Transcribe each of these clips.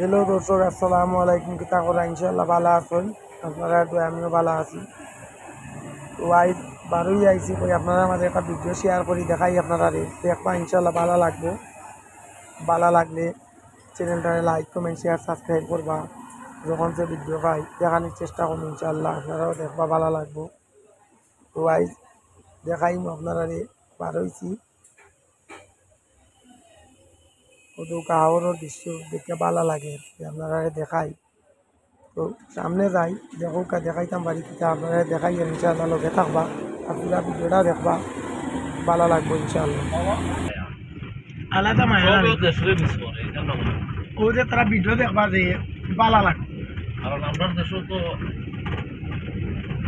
Hello দর্শক, আসসালামু আলাইকুম। কিতা করা ইনশাল্লাহ ভালো আছেন আপনারা? তো আমিও ভালো আছি। তো বারোই আইসি কই আপনারা মাঝে একটা ভিডিও শেয়ার করি দেখাই আপনারা দেখবা, ইনশাল্লাহ ভালো লাগবো। ভালো লাগলে চ্যানেলটারে লাইক কমেন্ট শেয়ার সাবস্ক্রাইব করবা। যখন সে ভিডিও পাই দেখানোর চেষ্টা করবো, ইনশাল্লাহ আপনারাও দেখবা, ভালো লাগবো। তো দেখাই আপনারা বারোইছি কত কাহরের দৃশ্য দেখে ভালো লাগে, আপনারা দেখাই। তো সামনে যাই দেখোকা, দেখাইতাম বাড়ি কিতা আপনারা দেখাই ইনশাআল্লাহ, লগে থাকবা আর পুরা ভিডিওটা দেখবা, ভালো লাগবো ইনশাআল্লাহ। আলাদা মায়া ও যে তারা ভিডিও দেখবা যে ভালো লাগবে, কারণ আমরা দেশও তো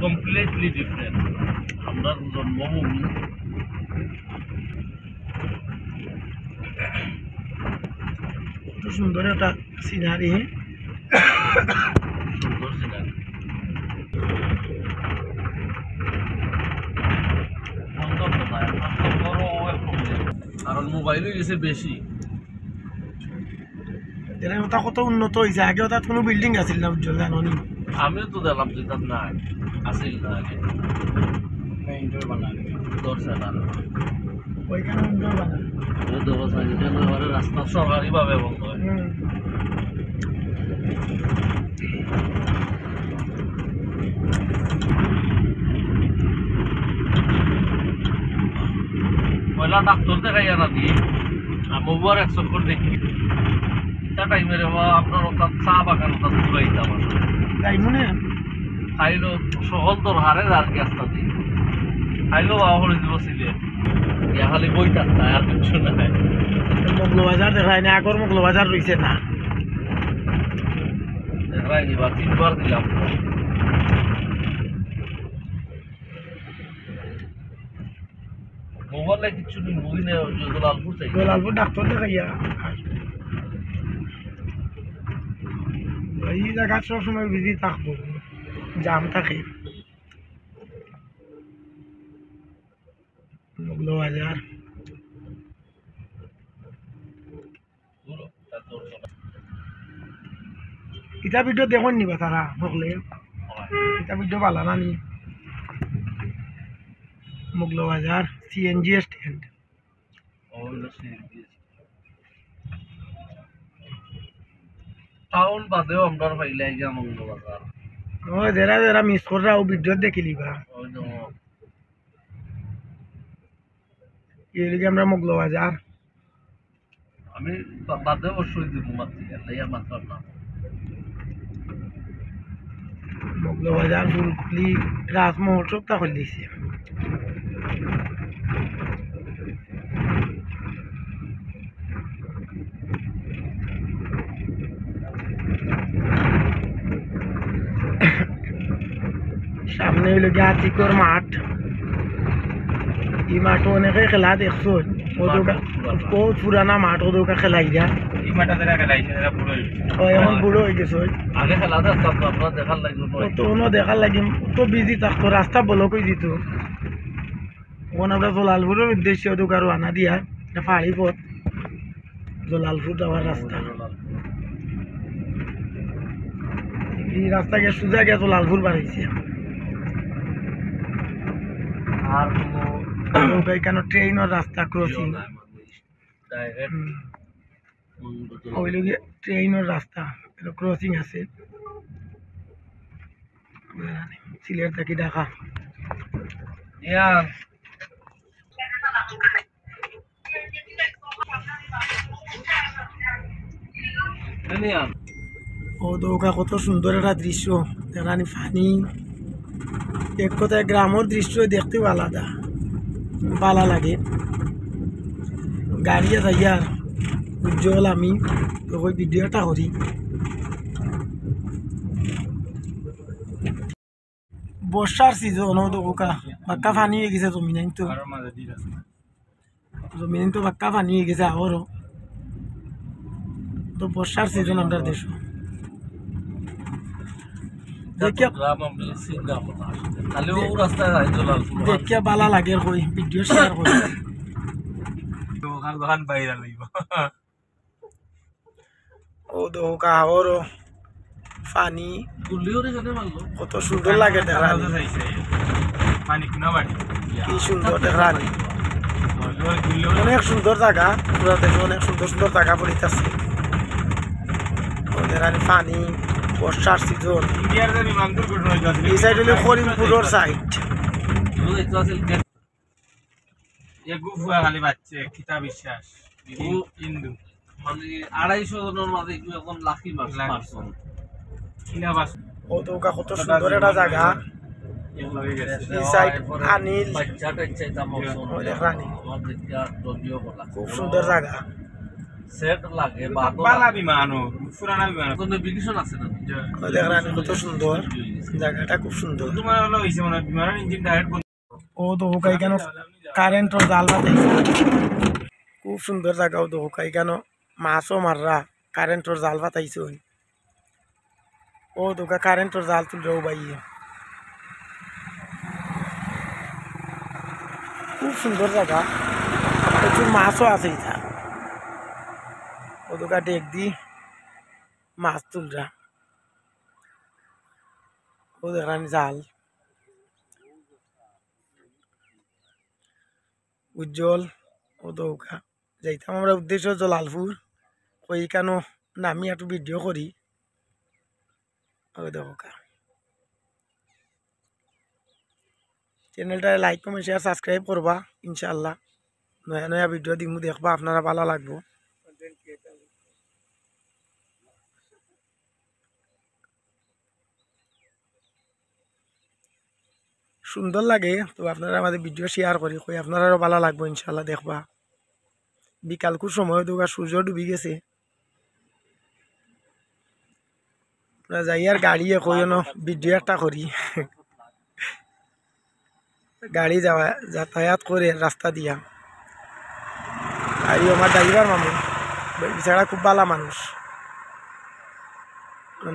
কমপ্লিটলি ডিফারেন্ট। আমরা জন্মভূমি কত সুন্দর একটা সিনারি, সুন্দর সিনারি। কারণ মোবাইল হয়ে গেছে বেশি, এরা ওটা কত উন্নত হয়েছে। আগে ওটা কোনো বিল্ডিং আছিল না, উজ্জ্বল জানো নি? আমিও তো দেখলাম যে তার নাই আসিল না আগে ওইখানে সুন্দর বানানো। রাস্তা সরকারি ভাবে বন্ধ হয়। পয়লা ডাক্তার দেখাই না দিয়ে আমি ওবার 100 করে দেখি টাইমের আপনার ওটা চা বাগান ওটা ঘুরাইতাম তাই মনে খাইলো সকল তোর হারে আর কি আস্তা দিয়ে খাইলো আহরে দিব ছিলে ইয়া খালি বই থাকতা আর কিছু নাই। মগলবাজার দেখায় না, আগর মগলবাজার রয়েছে না, দেখাই দিবা 3 বার দিলাম। মোবাইলে কিছু নেই, মুই নেই জলালপুর চাই। জলালপুর ডাক্তার দেখাইয়া এই জায়গা সবসময় বিজি থাকবো, জাম থাকে। মগলবাজার ইটা ভিডিও দেখুন নিবা তারা সকলে, ইটা ভিডিও ভালো না নি? মগলবাজার সিএনজি স্ট্যান্ড। টাউন বাদেও আমরা পাইলে মঙ্গলবার ও যারা যারা মিস কররা ও ভিডিও দেখে লিবা। এদিকে আমরা মগলবাজার, আমি বাদে অবশ্যই দিব মাত্র মাত্র না মগলবাজার ফুলকুলি রাজ মহোৎসবটা করে দিয়েছে। সামনে হইল গিয়ে আতিকর মাঠ। এই মাঠও অনেকে খেলা দেখছো, বহুত পুরানা মাঠ, ওদৌকা খেলাই যা এখন বুড়ো হয়ে গেছে। আগে খেলা দেখতাম তো আপনার দেখার লাগবে তো দেখার লাগে তো বিজি থাকতো, রাস্তা ব্লক হয়ে দিত। এখন আমরা জলালপুরের উদ্দেশ্যে ওদৌকা রানা দিয়া পাহাড়ি পথ, জলালপুর যাওয়ার রাস্তা। এই রাস্তা গিয়ে সোজা গিয়ে জলালপুর বাড়াইছে। আর এখানে ট্রেনের রাস্তা ক্রসিং, ওইল গিয়ে ট্রেনের রাস্তা ক্রসিং আছে। সিলেট থেকে ঢাকা ও দৌকা কত সুন্দর একটা দৃশ্য, রানী পানি। এক কথায় গ্রামের দৃশ্য দেখতেও আলাদা, ভালো লাগে। গাড়িয়ে যাইয়া উজ্জ্বল আমি ওই ভিডিওটা করি। বর্ষার সিজন দৌকা বাক্কা পানি হয়ে গেছে, জমিন তো বাক্কা পানি হয়ে গেছে আবারও। তো বর্ষার সিজন আমরা দেশ দেখিয়া ভালো লাগে, ভিডিও শেয়ার করি। ও দেখো কাহরও পানি গুলিও এখানে মারলো কত সুন্দর লাগে দেখানি পানি কিনা বাড়ি কি সুন্দর দেখানি অনেক সুন্দর জায়গা পুরা দেখে অনেক সুন্দর সুন্দর জায়গা পড়িতেছে দেখানি পানি বর্ষার সিজন ইন্ডিয়ার যে বিমান দুর্ঘটনা হয়েছে এই সাইড হলো করিমপুরের সাইড দেখতে আছিল এ গুফুয়া খালি বাচ্চা কিতা বিশ্বাস হিন্দু মানে 250 জনের মাঝে একদম লাকি পারসন কিনা বাস ও তো কত সুন্দর একটা জায়গা এগুলো হয়ে গেছে এই সাইড আনিল বাচ্চা টাচ্চা তামসন ও দেখানি আমার দেখা দলীয় বলা খুব সুন্দর জায়গা সেট লাগে বালা বিমান ও পুরানা বিমান কোনো বিকিশন আছে না ও দেখানি কত সুন্দর জায়গাটা খুব সুন্দর তোমার হলো হইছে মানে বিমানের ইঞ্জিন ডাইরেক্ট ও তো হুকাই কেন কারেন্টর জাল বাতাইছে খুব সুন্দর জায়গা ও তো হুকাই কেন মাছও মাররা কারেন্টর জাল বাতাইছে ও তোকা কারেন্টর জাল তুলরেও বাইয়ে খুব সুন্দর জায়গা প্রচুর মাছও আছে ইথা ও তোকা ডেক দি মাছ তুলরা ও দেখানি জাল উজ্জ্বল ও দৌকা যাইতাম আমরা উদ্দেশ্য জলালপুর ওই কেন নামি একটু ভিডিও করি ও দৌকা চ্যানেলটা লাইক কমেন্ট শেয়ার সাবস্ক্রাইব করবা ইনশাআল্লাহ নয়া নয়া ভিডিও দিমু দেখবা আপনারা ভালো লাগবো সুন্দর লাগে তো আপনারা আমাদের ভিডিও শেয়ার করি কই আপনারাও ভালো লাগবো ইনশাআল্লাহ দেখবা বিকালকুর সময় দুগা সূর্য ডুবি গেছে আমরা যাই আর গাড়ি কইনো ভিডিও একটা করি গাড়ি যাওয়া যাতায়াত করে রাস্তা দিয়া গাড়ি আমার ড্রাইভার মামু বেচারা খুব ভালো মানুষ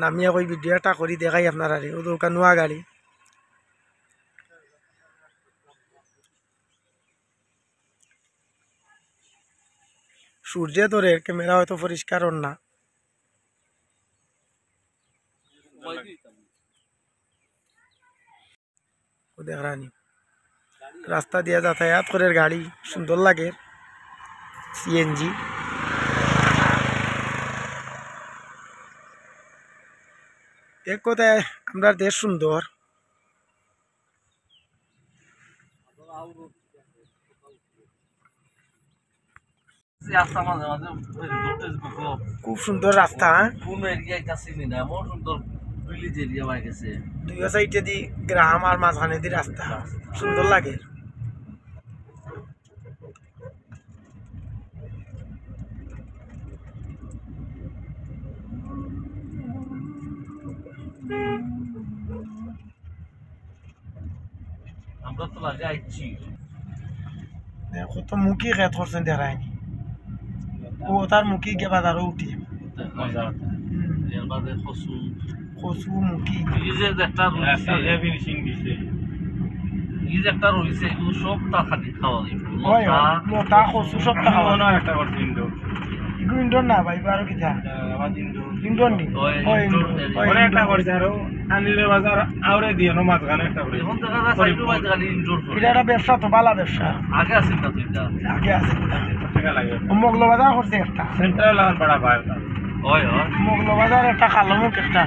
আমি কই ভিডিও একটা করি দেখাই আপনারা ও দোকান নোয়া গাড়ি সূর্যে তোরে ক্যামেরা হয়তো পরিষ্কার না ও দেখানি রাস্তা দিয়ে যাতায়াত করে গাড়ি সুন্দর লাগে সিএনজি এক কথায় আমরা দেশ সুন্দর খুব সুন্দর রাস্তা কোন এরিয়ায় কাছে না এমন সুন্দর ভিলেজ এরিয়া হয়ে গেছে দুই সাইডে দি গ্রাম আর মাঝখানে দি রাস্তা সুন্দর লাগে আমরা তো লাগে আইছি কত মুখী খেত করছেন দেখায়নি ও তার মুখী গে বাজারও উঠি এর বাদে খসু কচু মুখী এই যে একটা রয়েছে ফিনিশিং দিছে এই যে একটা রয়েছে এগুলো সব তা খালি খাওয়া যাবে হয় লতা কচু সব টাকা খাওয়ানো একটা করছে ইন্দো ইগু ইন্ডোর না ভাই আর কিতা আবার ইন্দো ইন্ডোর নি হয় ইন্ডোর ওরে একটা করছে আর আনিলে বাজার আউরে দিয়ে নো মাঝখানে একটা করে এখন দেখা যায় সাইডে বাইরে খালি ইনডোর এটা একটা ব্যবসা তো ভালো ব্যবসা আগে আছে না তো এটা আগে আছে টাকা লাগে মগলো বাজার করছে একটা সেন্ট্রাল লাগান বড় ভাই হয় হয় মগলো বাজার একটা কালো মুখ একটা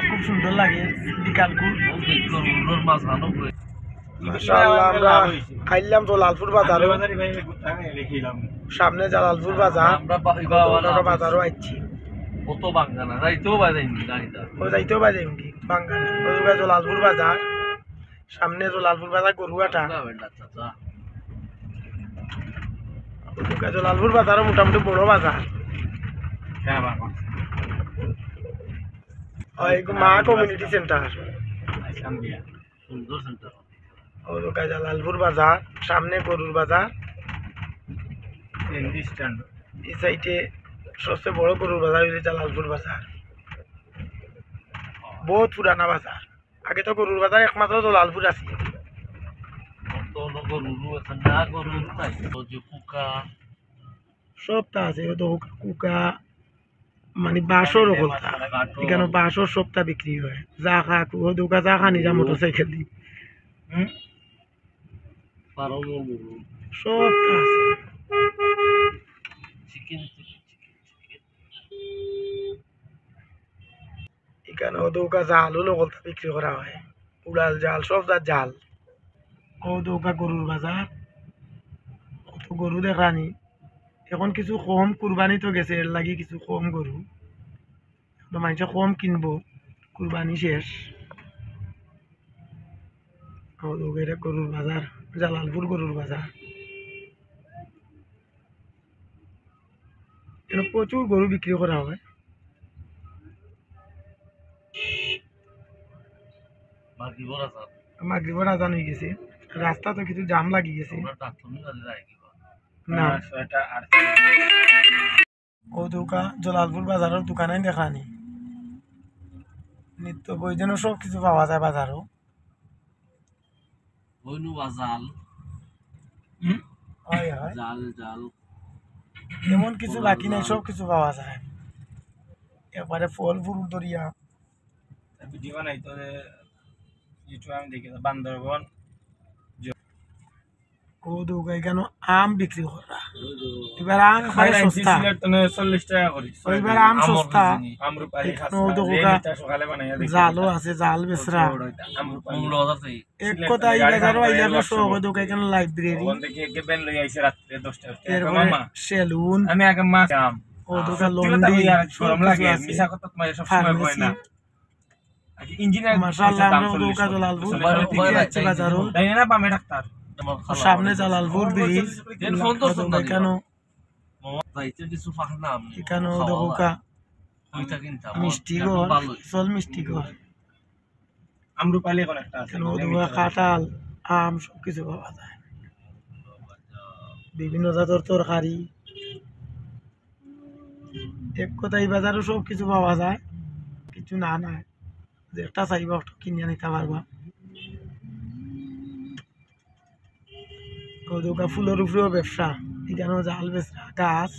খুব সুন্দর লাগে বিকালকুর রোডের মাঝখানে করে মাশাআল্লাহ আমরা আইলাম তো লালপুর বাজার বাজারে ভাই দেখিলাম সামনে জালালপুর বাজার আমরা আমরা বাজারও আইছি কত বাঙ্গানা যাইতেও বাইরেনি গাড়িটা ও যাইতেও বাজে কি বাঙ্গাল ওদিকে জলালপুর বাজার সামনে জলালপুর বাজার গরুয়াটা ওদিকে জলালপুর বাজারও মোটামুটি বড় বাজার হ্যাঁ বাবা মা কমিউনিটি সেন্টার আইসাম দিয়া সুন্দর সেন্টার ওদিকে জালালপুর বাজার সামনে গরুর বাজার হিন্দি স্ট্যান্ড এই সাইডে সবচেয়ে বড় গরুর বাজার হইলে জালালপুর বাজার বহুত পুরানা বাজার আগে তো গরুর বাজার একমাত্র জালালপুর আছে কত গরু এখানে না গরু নাই যে পোকা সবটা আছে ও তো কুকা মানে বাঁশর ওখলতা এখানে বাঁশর সবটা বিক্রি হয় যা খা ও দোকা যা খানি যা মোটরসাইকেল দি পারমো গরু সবটা আছে চিকেন এখানে ও দোকা জালও ওখলতা বিক্রি করা হয় উড়াল জাল সব যা জাল ও দোকা গরুর বাজার কত গরু দেখানি এখন কিছু কম কুরবানি তো গেছে এর লাগি কিছু কম গরু তো মানুষ কম কিনবো কুরবানি শেষ এটা গরুর বাজার জালালপুর গরুর বাজার এখানে প্রচুর গরু বিক্রি করা হয় বাকি বড় আছে মাগরিবের আজান হয়ে গেছে রাস্তা তো কিছু জাম লাগি গেছে আমরা ডাক্তারনি কাজে যাই কি না এটা আর ও দোকা জালালপুর বাজারের দোকানে দেখানি নিত্য প্রয়োজনীয় সব কিছু পাওয়া যায় বাজারও হইনু বাজাল হয় হয় জাল জাল এমন কিছু বাকি নাই সব কিছু পাওয়া যায় একবারে ফল ফুল দরিয়া ভিডিও বানাইতো ইউটিউবে আমি দেখি বান্দরবন ও দোকা এখানে আম বিক্রি করা এবার আম একবারে সস্তা 40 টাকা করি এবার আম সস্তা আমরুপালি এখানে ও দোকা সকালে বানাইয়া দেখি জালও আছে জাল বেচরা আমরুপালি 15,000 থেকে এক কথা এই বাজারও আইলে আপনার সব দোকা এখানে লাইব্রেরি ওখান থেকে একে বেন লই আইছে রাতে 10টা এরপরে মামা সেলুন আমি আগে মাছ আম ও দোকা লন্ডি শরম লাগে মিছা কথা তোমার সব সময় কয় না আগে ইঞ্জিনিয়ার মাশাআল্লাহ আমরা দোকা জালালপুর বাজারও তাই না বামে ডাক্তার সামনে জালালপুর ব্রিজ দেন ফোন তো শুনতা এখানে যাইতে কিছু ফাঁক না আমি এখানে দোকা ওইটা কিনতাম মিষ্টি ঘর চল মিষ্টি ঘর আমরুপালি কোন একটা আছে এখানে দোকা কাঁঠাল আম সব কিছু পাওয়া যায় বিভিন্ন জাতের তরকারি এক কথায় বাজারও সব কিছু পাওয়া যায় কিছু না নাই যেটা চাইবা ওটা কিনে নিতে পারবা দোকা ফুলের উপরেও ব্যবসা এখানেও জাল বেচরা গাছ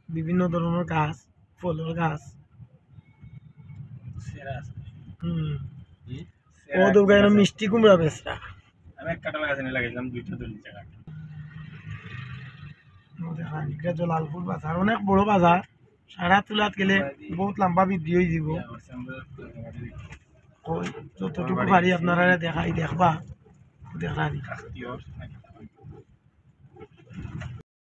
বিভিন্ন ধরনের গাছ ফলের গাছ সেরা আছে ও দোকা এখানে মিষ্টি কুমড়া বেচরা আমি এক কাটা লাগাইছি লাগাইলাম 2টা 2 টাকা দেখান এটা জালালপুর বাজার অনেক বড় বাজার সারা তুলাত গেলে বহুত লম্বা বৃদ্ধি হয়ে যাব ওই যতটুকু পারি আপনারা দেখাই দেখবা দেখানি